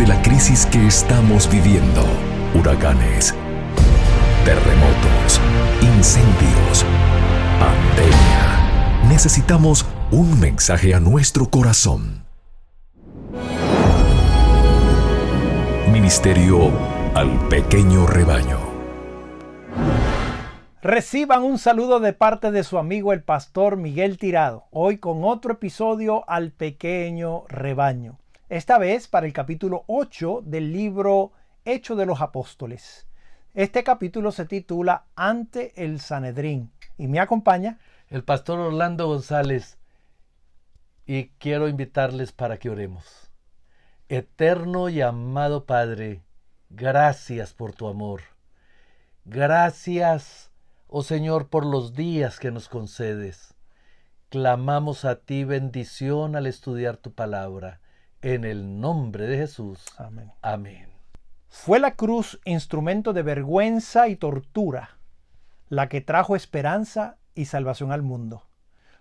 de la crisis que estamos viviendo: huracanes, terremotos, incendios, pandemia. Necesitamos un mensaje a nuestro corazón. Ministerio al pequeño rebaño. Reciban un saludo de parte de su amigo el pastor Miguel Tirado, hoy con otro episodio al pequeño rebaño. Esta vez para el capítulo 8 del libro Hechos de los Apóstoles. Este capítulo se titula Ante el Sanedrín y me acompaña el pastor Orlando González, y quiero invitarles para que oremos. Eterno y amado Padre, gracias por tu amor. Gracias, oh Señor, por los días que nos concedes. Clamamos a ti bendición al estudiar tu palabra. En el nombre de Jesús. Amén. Amén. Fue la cruz instrumento de vergüenza y tortura, la que trajo esperanza y salvación al mundo.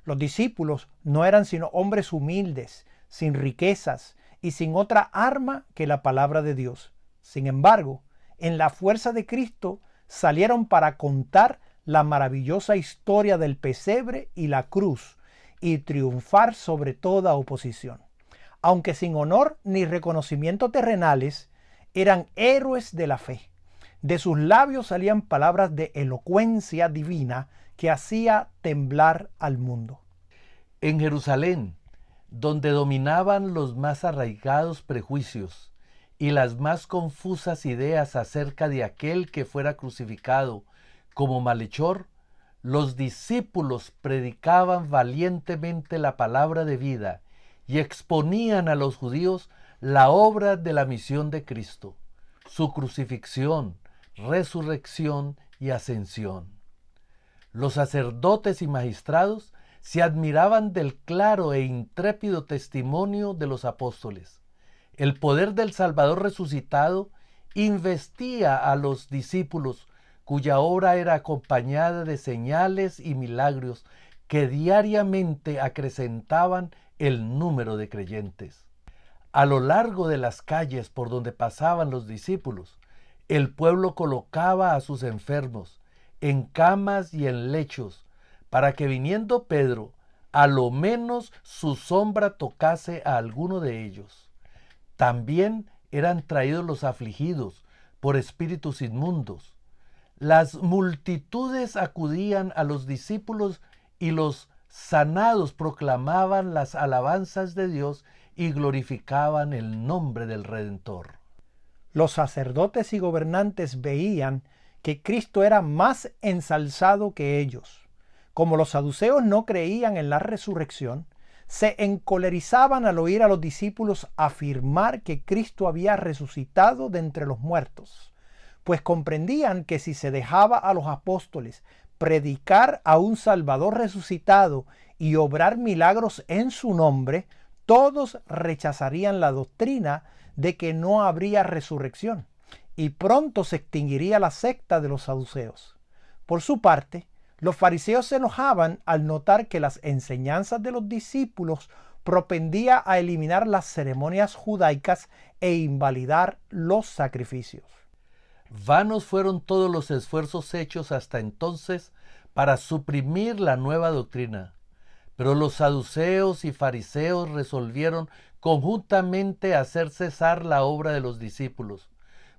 Los discípulos no eran sino hombres humildes, sin riquezas y sin otra arma que la palabra de Dios. Sin embargo, en la fuerza de Cristo salieron para contar la maravillosa historia del pesebre y la cruz y triunfar sobre toda oposición. Aunque sin honor ni reconocimiento terrenales, eran héroes de la fe. De sus labios salían palabras de elocuencia divina que hacía temblar al mundo. En Jerusalén, donde dominaban los más arraigados prejuicios y las más confusas ideas acerca de aquel que fuera crucificado como malhechor, los discípulos predicaban valientemente la palabra de vida y exponían a los judíos la obra de la misión de Cristo, su crucifixión, resurrección y ascensión. Los sacerdotes y magistrados se admiraban del claro e intrépido testimonio de los apóstoles. El poder del Salvador resucitado investía a los discípulos, cuya obra era acompañada de señales y milagros que diariamente acrecentaban el número de creyentes. A lo largo de las calles por donde pasaban los discípulos, el pueblo colocaba a sus enfermos en camas y en lechos, para que viniendo Pedro, a lo menos su sombra tocase a alguno de ellos. También eran traídos los afligidos por espíritus inmundos. Las multitudes acudían a los discípulos y los sanados proclamaban las alabanzas de Dios y glorificaban el nombre del Redentor. Los sacerdotes y gobernantes veían que Cristo era más ensalzado que ellos. Como los saduceos no creían en la resurrección, se encolerizaban al oír a los discípulos afirmar que Cristo había resucitado de entre los muertos, pues comprendían que si se dejaba a los apóstoles predicar a un Salvador resucitado y obrar milagros en su nombre, todos rechazarían la doctrina de que no habría resurrección y pronto se extinguiría la secta de los saduceos. Por su parte, los fariseos se enojaban al notar que las enseñanzas de los discípulos propendía a eliminar las ceremonias judaicas e invalidar los sacrificios. Vanos fueron todos los esfuerzos hechos hasta entonces para suprimir la nueva doctrina, pero los saduceos y fariseos resolvieron conjuntamente hacer cesar la obra de los discípulos,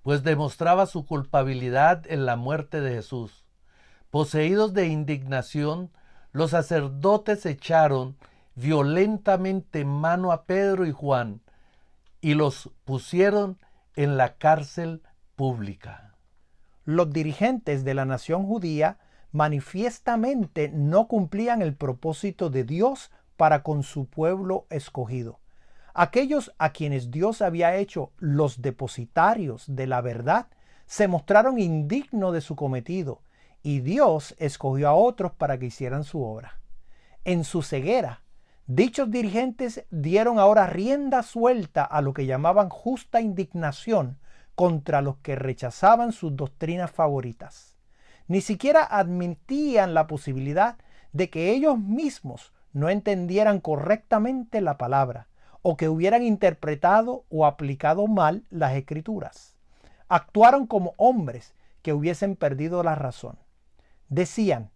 pues demostraba su culpabilidad en la muerte de Jesús. Poseídos de indignación, los sacerdotes echaron violentamente mano a Pedro y Juan y los pusieron en la cárcel pública. Los dirigentes de la nación judía manifiestamente no cumplían el propósito de Dios para con su pueblo escogido. Aquellos a quienes Dios había hecho los depositarios de la verdad se mostraron indignos de su cometido y Dios escogió a otros para que hicieran su obra. En su ceguera, dichos dirigentes dieron ahora rienda suelta a lo que llamaban justa indignación contra los que rechazaban sus doctrinas favoritas. Ni siquiera admitían la posibilidad de que ellos mismos no entendieran correctamente la palabra o que hubieran interpretado o aplicado mal las escrituras. Actuaron como hombres que hubiesen perdido la razón. Decían,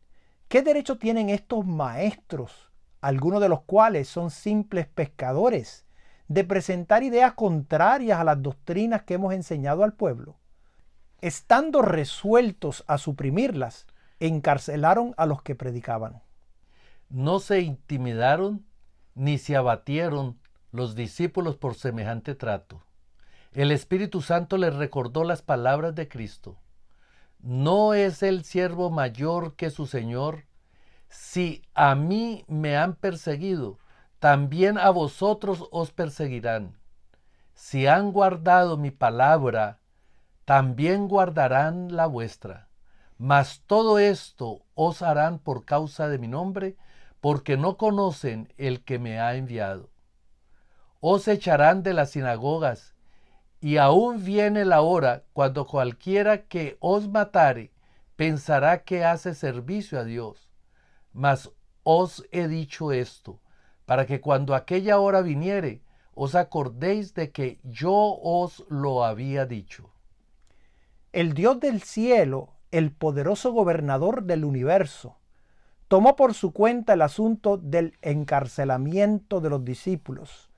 ¿qué derecho tienen estos maestros, algunos de los cuales son simples pescadores, de presentar ideas contrarias a las doctrinas que hemos enseñado al pueblo? Estando resueltos a suprimirlas, encarcelaron a los que predicaban. No se intimidaron ni se abatieron los discípulos por semejante trato. El Espíritu Santo les recordó las palabras de Cristo. ¿No es el siervo mayor que su Señor? Si a mí me han perseguido, también a vosotros os perseguirán. Si han guardado mi palabra, también guardarán la vuestra. Mas todo esto os harán por causa de mi nombre, porque no conocen el que me ha enviado. Os echarán de las sinagogas, y aún viene la hora cuando cualquiera que os matare pensará que hace servicio a Dios. Mas os he dicho esto, para que cuando aquella hora viniere, os acordéis de que yo os lo había dicho. El Dios del cielo, el poderoso gobernador del universo, tomó por su cuenta el asunto del encarcelamiento de los discípulos,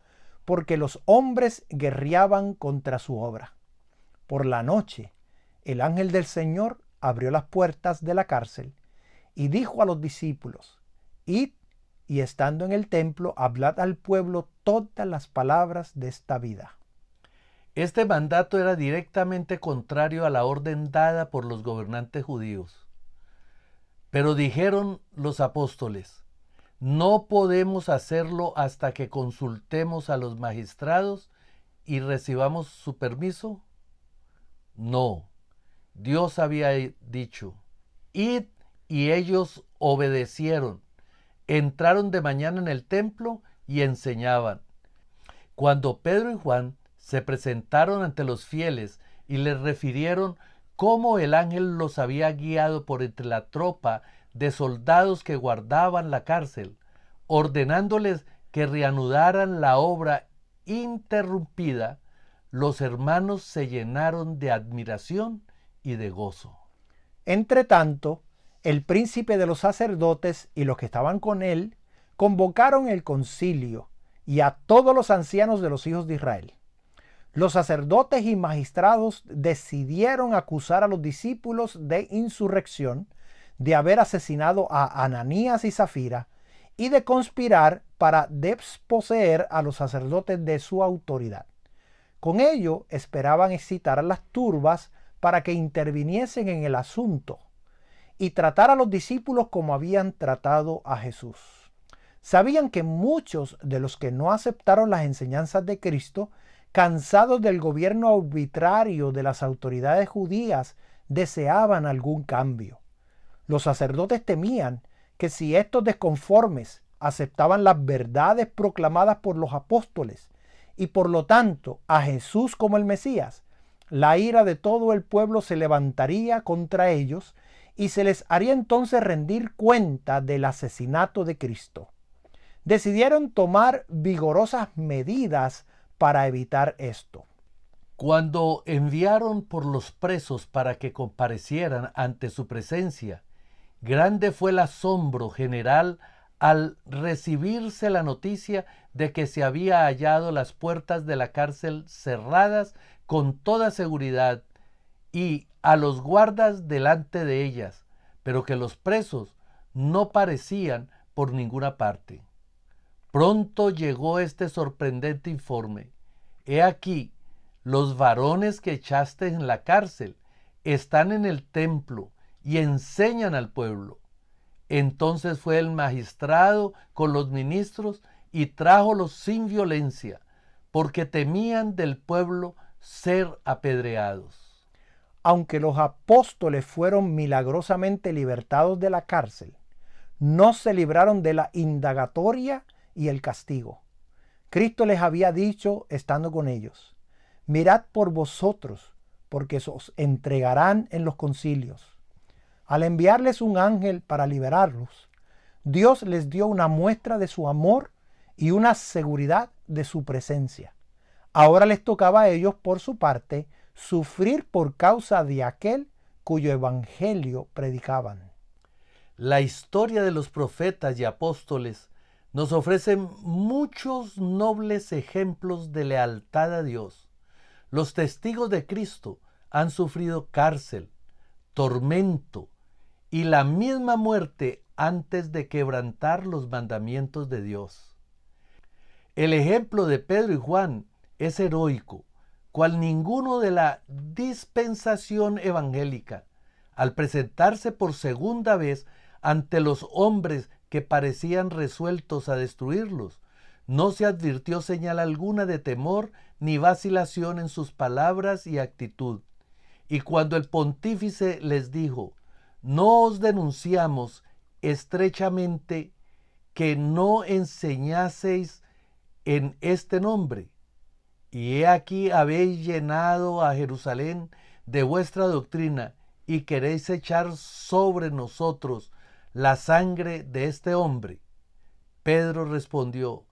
porque los hombres guerreaban contra su obra. Por la noche, el ángel del Señor abrió las puertas de la cárcel y dijo a los discípulos, id y estando en el templo, hablad al pueblo todas las palabras de esta vida. Este mandato era directamente contrario a la orden dada por los gobernantes judíos. Pero dijeron los apóstoles, no podemos hacerlo hasta que consultemos a los magistrados y recibamos su permiso. No, Dios había dicho, id, y ellos obedecieron. Entraron de mañana en el templo y enseñaban. Cuando Pedro y Juan se presentaron ante los fieles y les refirieron cómo el ángel los había guiado por entre la tropa de soldados que guardaban la cárcel, ordenándoles que reanudaran la obra interrumpida, los hermanos se llenaron de admiración y de gozo. Entretanto, el príncipe de los sacerdotes y los que estaban con él convocaron el concilio y a todos los ancianos de los hijos de Israel. Los sacerdotes y magistrados decidieron acusar a los discípulos de insurrección, de haber asesinado a Ananías y Zafira y de conspirar para desposeer a los sacerdotes de su autoridad. Con ello esperaban excitar a las turbas para que interviniesen en el asunto y tratar a los discípulos como habían tratado a Jesús. Sabían que muchos de los que no aceptaron las enseñanzas de Cristo, cansados del gobierno arbitrario de las autoridades judías, deseaban algún cambio. Los sacerdotes temían que si estos desconformes aceptaban las verdades proclamadas por los apóstoles y por lo tanto a Jesús como el Mesías, la ira de todo el pueblo se levantaría contra ellos y se les haría entonces rendir cuenta del asesinato de Cristo. Decidieron tomar vigorosas medidas para evitar esto. Cuando enviaron por los presos para que comparecieran ante su presencia, grande fue el asombro general al recibirse la noticia de que se había hallado las puertas de la cárcel cerradas con toda seguridad y a los guardas delante de ellas, pero que los presos no parecían por ninguna parte. Pronto llegó este sorprendente informe. He aquí, los varones que echaste en la cárcel están en el templo y enseñan al pueblo. Entonces fue el magistrado con los ministros y trájolos sin violencia, porque temían del pueblo ser apedreados. Aunque los apóstoles fueron milagrosamente libertados de la cárcel, no se libraron de la indagatoria y el castigo. Cristo les había dicho, estando con ellos, mirad por vosotros, porque os entregarán en los concilios. Al enviarles un ángel para liberarlos, Dios les dio una muestra de su amor y una seguridad de su presencia. Ahora les tocaba a ellos, por su parte, sufrir por causa de aquel cuyo evangelio predicaban. La historia de los profetas y apóstoles nos ofrece muchos nobles ejemplos de lealtad a Dios. Los testigos de Cristo han sufrido cárcel, tormento y la misma muerte antes de quebrantar los mandamientos de Dios. El ejemplo de Pedro y Juan es heroico, cual ninguno de la dispensación evangélica, al presentarse por segunda vez ante los hombres que parecían resueltos a destruirlos, no se advirtió señal alguna de temor ni vacilación en sus palabras y actitud. Y cuando el pontífice les dijo: no os denunciamos estrechamente que no enseñaseis en este nombre, y he aquí habéis llenado a Jerusalén de vuestra doctrina y queréis echar sobre nosotros la sangre de este hombre. Pedro respondió: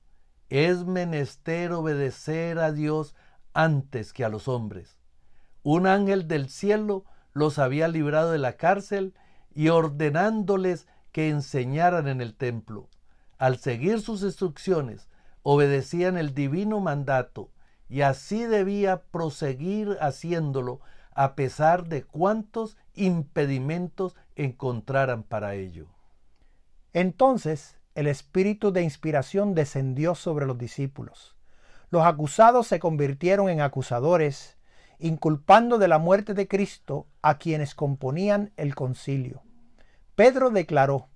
es menester obedecer a Dios antes que a los hombres. Un ángel del cielo los había librado de la cárcel y ordenándoles que enseñaran en el templo. Al seguir sus instrucciones, obedecían el divino mandato, y así debía proseguir haciéndolo a pesar de cuantos impedimentos encontraran para ello. Entonces el espíritu de inspiración descendió sobre los discípulos. Los acusados se convirtieron en acusadores, inculpando de la muerte de Cristo a quienes componían el concilio. Pedro declaró: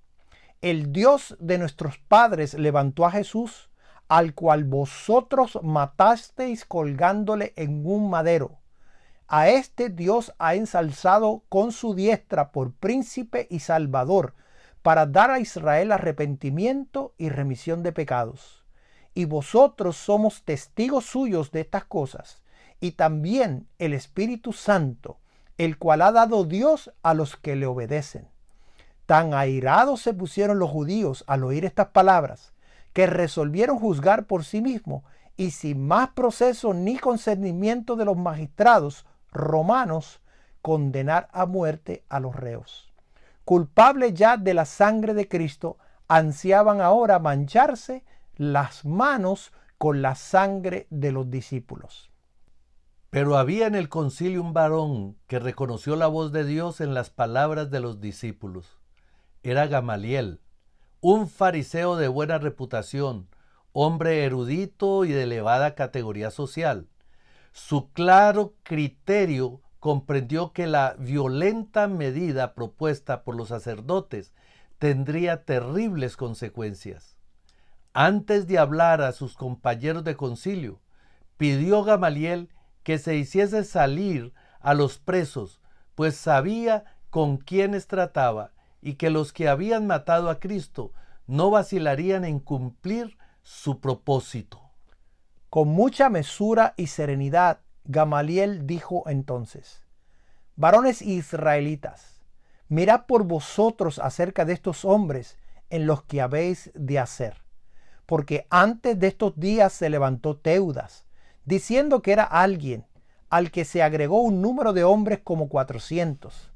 el Dios de nuestros padres levantó a Jesús, al cual vosotros matasteis colgándole en un madero. A este Dios ha ensalzado con su diestra por príncipe y salvador, para dar a Israel arrepentimiento y remisión de pecados. Y vosotros somos testigos suyos de estas cosas, y también el Espíritu Santo, el cual ha dado Dios a los que le obedecen. Tan airados se pusieron los judíos al oír estas palabras, que resolvieron juzgar por sí mismos, y sin más proceso ni consentimiento de los magistrados romanos, condenar a muerte a los reos. Culpables ya de la sangre de Cristo, ansiaban ahora mancharse las manos con la sangre de los discípulos. Pero había en el concilio un varón que reconoció la voz de Dios en las palabras de los discípulos. Era Gamaliel, un fariseo de buena reputación, hombre erudito y de elevada categoría social. Su claro criterio comprendió que la violenta medida propuesta por los sacerdotes tendría terribles consecuencias. Antes de hablar a sus compañeros de concilio, pidió Gamaliel que se hiciese salir a los presos, pues sabía con quiénes trataba y que los que habían matado a Cristo no vacilarían en cumplir su propósito. Con mucha mesura y serenidad, Gamaliel dijo entonces: varones israelitas, mirad por vosotros acerca de estos hombres en los que habéis de hacer. Porque antes de estos días se levantó Teudas, diciendo que era alguien al que se agregó un número de hombres como 400,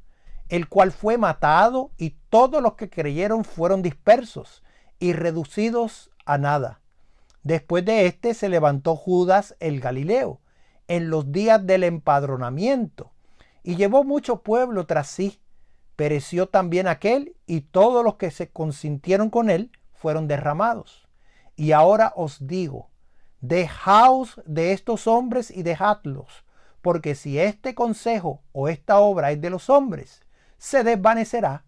el cual fue matado, y todos los que creyeron fueron dispersos y reducidos a nada. Después de éste se levantó Judas el Galileo en los días del empadronamiento, y llevó mucho pueblo tras sí. Pereció también aquel, y todos los que se consintieron con él fueron derramados. Y ahora os digo: dejaos de estos hombres y dejadlos, porque si este consejo o esta obra es de los hombres, se desvanecerá,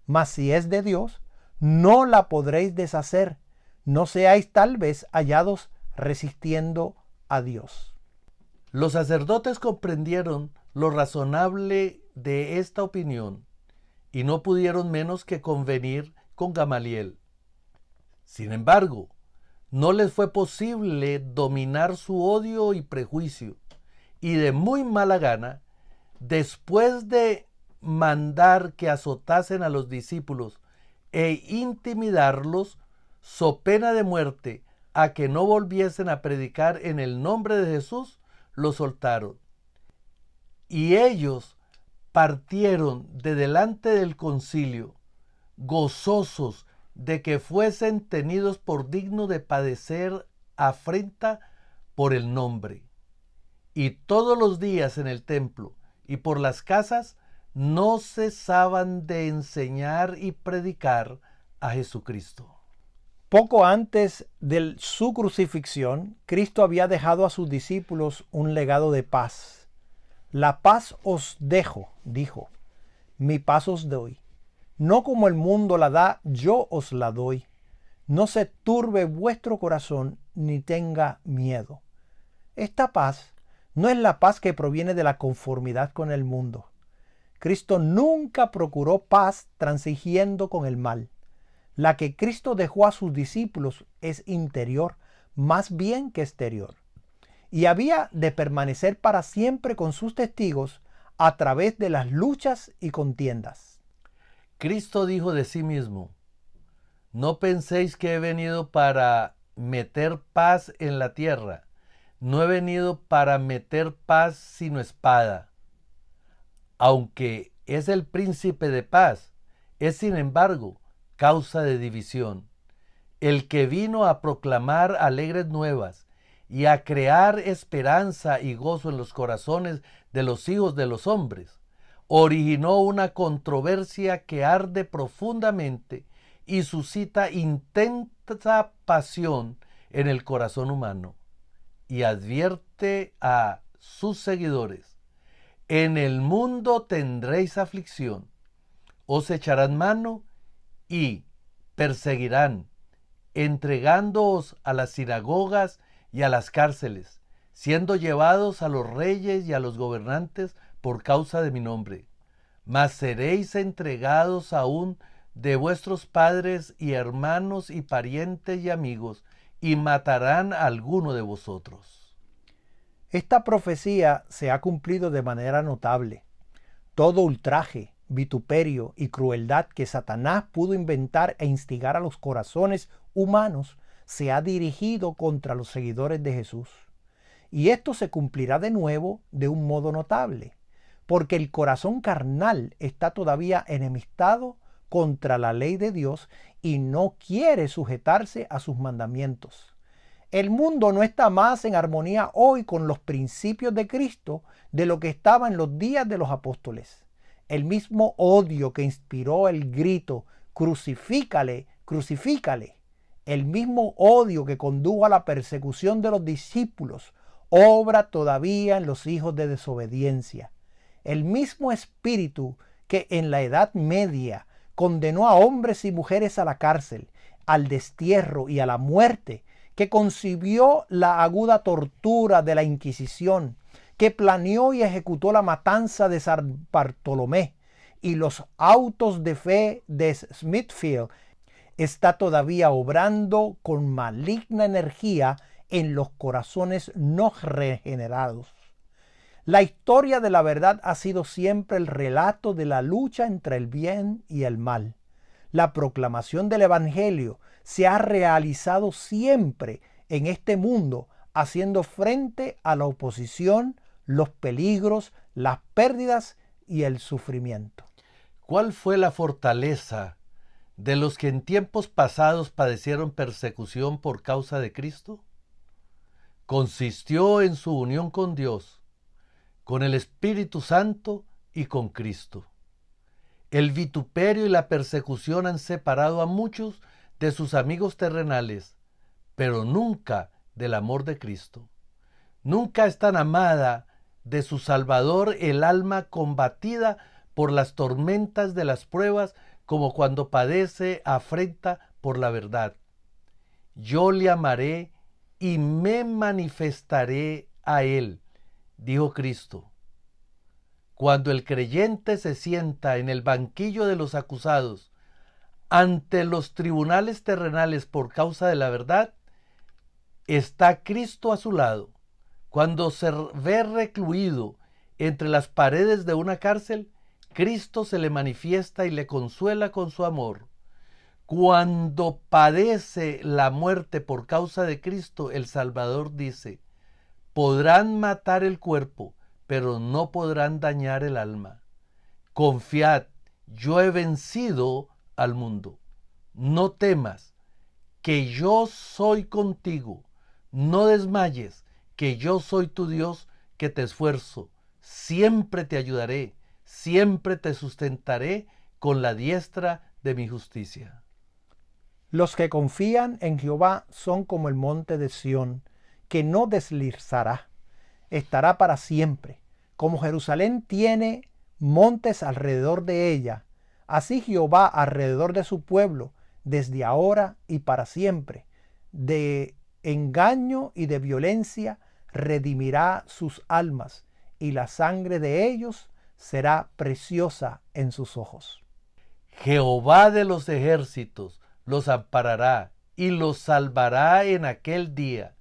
mas si es de Dios, no la podréis deshacer. No seáis tal vez hallados resistiendo a Dios. Los sacerdotes comprendieron lo razonable de esta opinión y no pudieron menos que convenir con Gamaliel. Sin embargo, no les fue posible dominar su odio y prejuicio, y de muy mala gana, después de mandar que azotasen a los discípulos e intimidarlos, so pena de muerte, a que no volviesen a predicar en el nombre de Jesús, lo soltaron. Y ellos partieron de delante del concilio, gozosos de que fuesen tenidos por digno de padecer afrenta por el nombre. Y todos los días en el templo y por las casas no cesaban de enseñar y predicar a Jesucristo. Poco antes de su crucifixión, Cristo había dejado a sus discípulos un legado de paz. La paz os dejo, dijo, mi paz os doy. No como el mundo la da, yo os la doy. No se turbe vuestro corazón ni tenga miedo. Esta paz no es la paz que proviene de la conformidad con el mundo. Cristo nunca procuró paz transigiendo con el mal. La que Cristo dejó a sus discípulos es interior, más bien que exterior. Y había de permanecer para siempre con sus testigos a través de las luchas y contiendas. Cristo dijo de sí mismo, no penséis que he venido para meter paz en la tierra. No he venido para meter paz sino espada. Aunque es el príncipe de paz, es sin embargo causa de división. El que vino a proclamar alegres nuevas y a crear esperanza y gozo en los corazones de los hijos de los hombres, originó una controversia que arde profundamente y suscita intensa pasión en el corazón humano, y advierte a sus seguidores: en el mundo tendréis aflicción, os echarán mano y perseguirán, entregándoos a las sinagogas y a las cárceles, siendo llevados a los reyes y a los gobernantes por causa de mi nombre. Mas seréis entregados aún de vuestros padres y hermanos y parientes y amigos, y matarán a alguno de vosotros. Esta profecía se ha cumplido de manera notable. Todo ultraje, vituperio y crueldad que Satanás pudo inventar e instigar a los corazones humanos se ha dirigido contra los seguidores de Jesús. Y esto se cumplirá de nuevo de un modo notable, porque el corazón carnal está todavía enemistado contra la ley de Dios y no quiere sujetarse a sus mandamientos. El mundo no está más en armonía hoy con los principios de Cristo de lo que estaba en los días de los apóstoles. El mismo odio que inspiró el grito "crucifícale, crucifícale", el mismo odio que condujo a la persecución de los discípulos, obra todavía en los hijos de desobediencia. El mismo espíritu que en la Edad Media condenó a hombres y mujeres a la cárcel, al destierro y a la muerte, que concibió la aguda tortura de la Inquisición, que planeó y ejecutó la matanza de San Bartolomé y los autos de fe de Smithfield, está todavía obrando con maligna energía en los corazones no regenerados. La historia de la verdad ha sido siempre el relato de la lucha entre el bien y el mal. La proclamación del Evangelio se ha realizado siempre en este mundo, haciendo frente a la oposición, los peligros, las pérdidas y el sufrimiento. ¿Cuál fue la fortaleza de los que en tiempos pasados padecieron persecución por causa de Cristo? Consistió en su unión con Dios, con el Espíritu Santo y con Cristo. El vituperio y la persecución han separado a muchos de sus amigos terrenales, pero nunca del amor de Cristo. Nunca es tan amada de su Salvador el alma combatida por las tormentas de las pruebas como cuando padece afrenta por la verdad. Yo le amaré y me manifestaré a él, dijo Cristo. Cuando el creyente se sienta en el banquillo de los acusados ante los tribunales terrenales por causa de la verdad, está Cristo a su lado. Cuando se ve recluido entre las paredes de una cárcel, Cristo se le manifiesta y le consuela con su amor. Cuando padece la muerte por causa de Cristo, el Salvador dice, podrán matar el cuerpo, pero no podrán dañar el alma. Confiad, yo he vencido al mundo. No temas, que yo soy contigo. No desmayes, que yo soy tu Dios, que te esfuerzo. Siempre te ayudaré, siempre te sustentaré con la diestra de mi justicia. Los que confían en Jehová son como el monte de Sión, que no deslizará, estará para siempre. Como Jerusalén tiene montes alrededor de ella, así Jehová alrededor de su pueblo, desde ahora y para siempre. De engaño y de violencia redimirá sus almas, y la sangre de ellos será preciosa en sus ojos. Jehová de los ejércitos los amparará y los salvará en aquel día.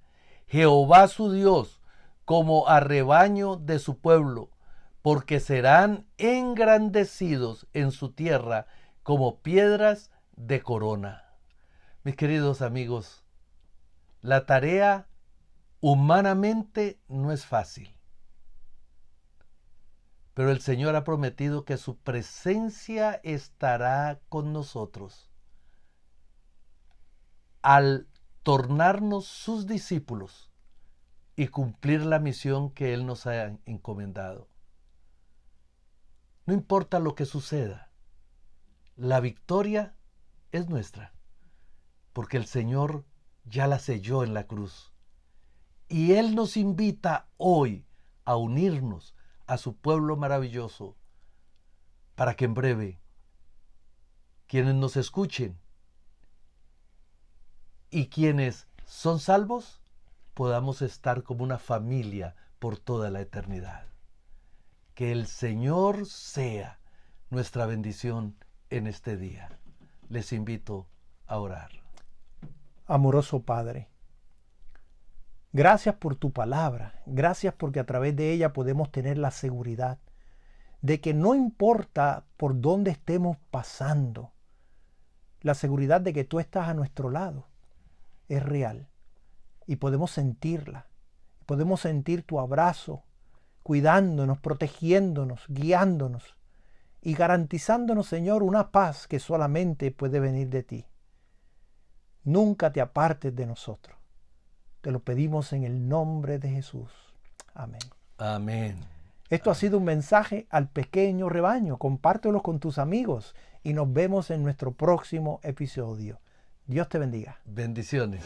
Jehová su Dios, como a rebaño de su pueblo, porque serán engrandecidos en su tierra como piedras de corona. Mis queridos amigos, la tarea humanamente no es fácil, pero el Señor ha prometido que su presencia estará con nosotros al tornarnos sus discípulos y cumplir la misión que Él nos ha encomendado. No importa lo que suceda, la victoria es nuestra, porque el Señor ya la selló en la cruz. Y Él nos invita hoy a unirnos a su pueblo maravilloso, para que en breve quienes nos escuchen y quienes son salvos podamos estar como una familia por toda la eternidad. Que el Señor sea nuestra bendición en este día. Les invito a orar. Amoroso Padre, gracias por tu palabra, gracias porque a través de ella podemos tener la seguridad de que no importa por dónde estemos pasando, la seguridad de que tú estás a nuestro lado es real y podemos sentirla, podemos sentir tu abrazo, cuidándonos, protegiéndonos, guiándonos y garantizándonos, Señor, una paz que solamente puede venir de ti. Nunca te apartes de nosotros. Te lo pedimos en el nombre de Jesús. Amén. Amén. Esto ha sido un mensaje al pequeño rebaño. Compártelo con tus amigos y nos vemos en nuestro próximo episodio. Dios te bendiga. Bendiciones.